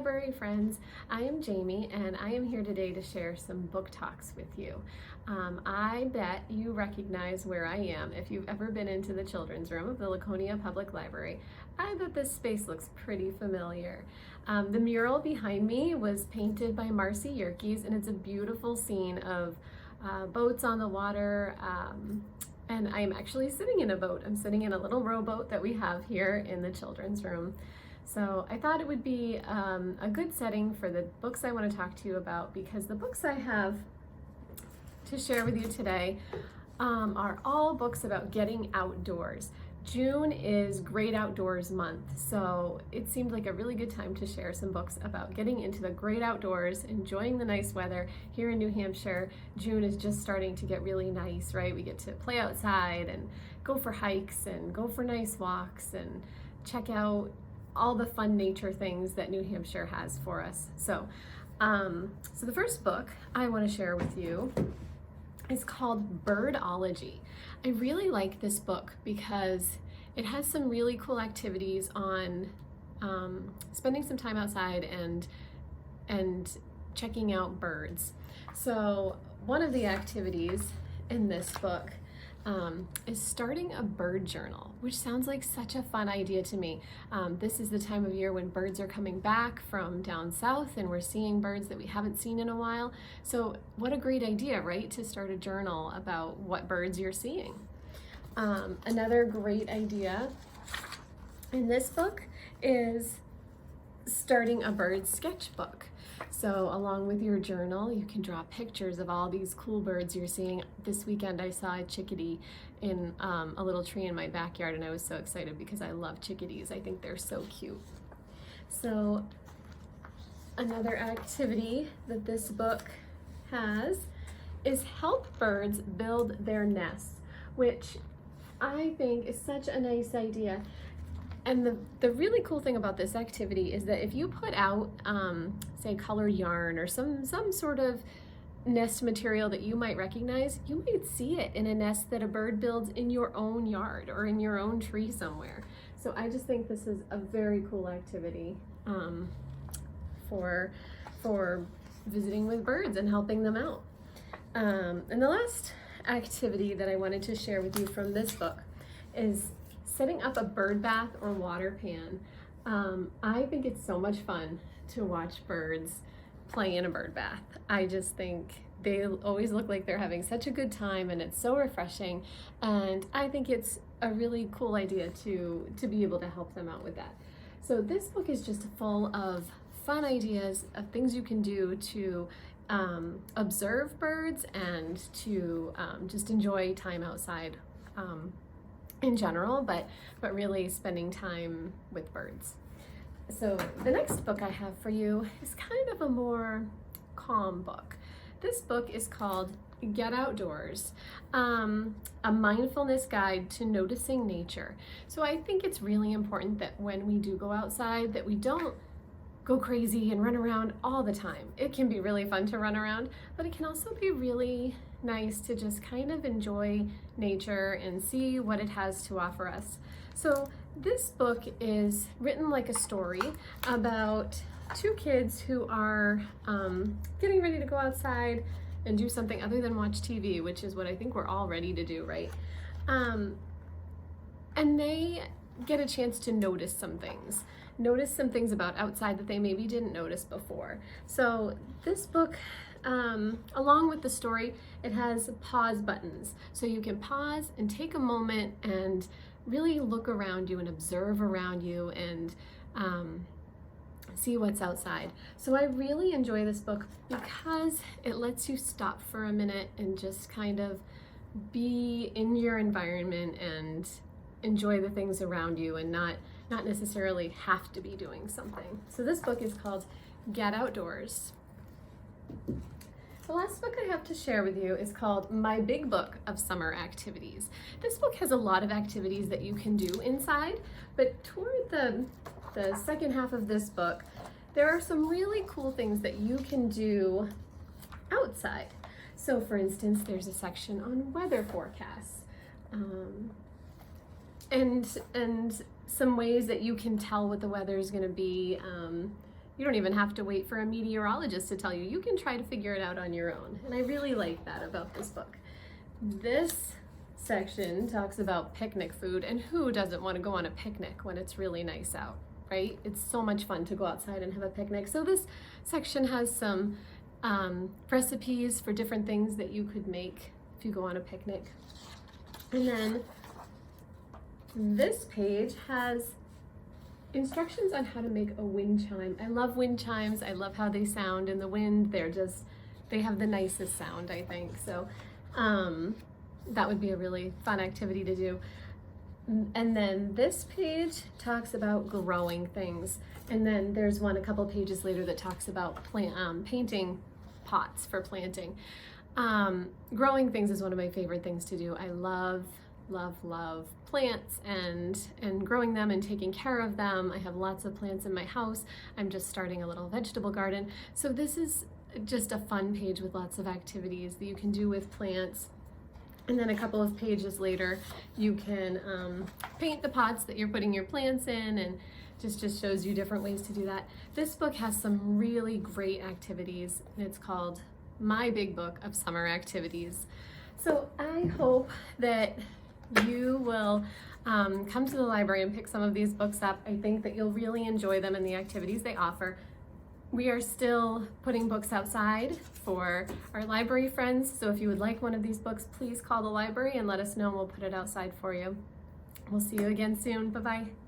library friends. I am Jamie and I am here today to share some book talks with you. I bet you recognize where I am if you've ever been into the children's room of the Laconia Public Library. I bet this space looks pretty familiar. The mural behind me was painted by Marcy Yerkes, and it's a beautiful scene of boats on the water, and I'm actually sitting in a boat. I'm sitting in a little rowboat that we have here in the children's room. So I thought it would be a good setting for the books I want to talk to you about, because the books I have to share with you today are all books about getting outdoors. June is Great Outdoors Month, so it seemed like a really good time to share some books about getting into the great outdoors, enjoying the nice weather. Here in New Hampshire, June is just starting to get really nice, right? We get to play outside and go for hikes and go for nice walks and check out all the fun nature things that New Hampshire has for us. So the first book I want to share with you is called Birdology. I really like this book because it has some really cool activities on spending some time outside and checking out birds. So one of the activities in this book is starting a bird journal, which sounds like such a fun idea to me. This is the time of year when birds are coming back from down south and we're seeing birds that we haven't seen in a while. So what a great idea, right? To start a journal about what birds you're seeing. Another great idea in this book is starting a bird sketchbook. So along with your journal, you can draw pictures of all these cool birds you're seeing. This weekend I saw a chickadee in a little tree in my backyard, and I was so excited because I love chickadees. I think they're so cute. So another activity that this book has is help birds build their nests, which I think is such a nice idea. And the really cool thing about this activity is that if you put out, say, colored yarn or some sort of nest material that you might recognize, you might see it in a nest that a bird builds in your own yard or in your own tree somewhere. So I just think this is a very cool activity for visiting with birds and helping them out. And the last activity that I wanted to share with you from this book is setting up a bird bath or water pan. I think it's so much fun to watch birds play in a bird bath. I just think they always look like they're having such a good time, and it's so refreshing, and I think it's a really cool idea to be able to help them out with that. So this book is just full of fun ideas of things you can do to observe birds and to just enjoy time outside in general, but really spending time with birds. So the next book I have for you is kind of a more calm book. This book is called Get Outdoors, a mindfulness guide to noticing nature. So I think it's really important that when we do go outside that we don't go crazy and run around all the time. It can be really fun to run around, but it can also be really nice to just kind of enjoy nature and see what it has to offer us. So this book is written like a story about two kids who are getting ready to go outside and do something other than watch TV, which is what I think we're all ready to do, right? And they get a chance to notice some things about outside that they maybe didn't notice before. So this book, along with the story, it has pause buttons. So you can pause and take a moment and really look around you and observe around you and see what's outside. So I really enjoy this book because it lets you stop for a minute and just kind of be in your environment and enjoy the things around you and not necessarily have to be doing something. So this book is called Get Outdoors. The last book I have to share with you is called My Big Book of Summer Activities. This book has a lot of activities that you can do inside, but toward the second half of this book, there are some really cool things that you can do outside. So for instance, there's a section on weather forecasts. And some ways that you can tell what the weather is going to be. You don't even have to wait for a meteorologist to tell you. You can try to figure it out on your own. And I really like that about this book. This section talks about picnic food, and who doesn't want to go on a picnic when it's really nice out, right? It's so much fun to go outside and have a picnic. So this section has some recipes for different things that you could make if you go on a picnic. And then this page has instructions on how to make a wind chime. I love wind chimes. I love how they sound in the wind. They have the nicest sound, I think. So that would be a really fun activity to do. And then this page talks about growing things. And then there's one a couple pages later that talks about painting pots for planting. Growing things is one of my favorite things to do. I love plants and growing them and taking care of them. I have lots of plants in my house. I'm just starting a little vegetable garden. So this is just a fun page with lots of activities that you can do with plants. And then a couple of pages later, you can paint the pots that you're putting your plants in, and just shows you different ways to do that. This book has some really great activities. It's called My Big Book of Summer Activities. So I hope that you will come to the library and pick some of these books up. I think that you'll really enjoy them and the activities they offer. We are still putting books outside for our library friends, so if you would like one of these books, please call the library and let us know, and we'll put it outside for you. We'll see you again soon. Bye-bye.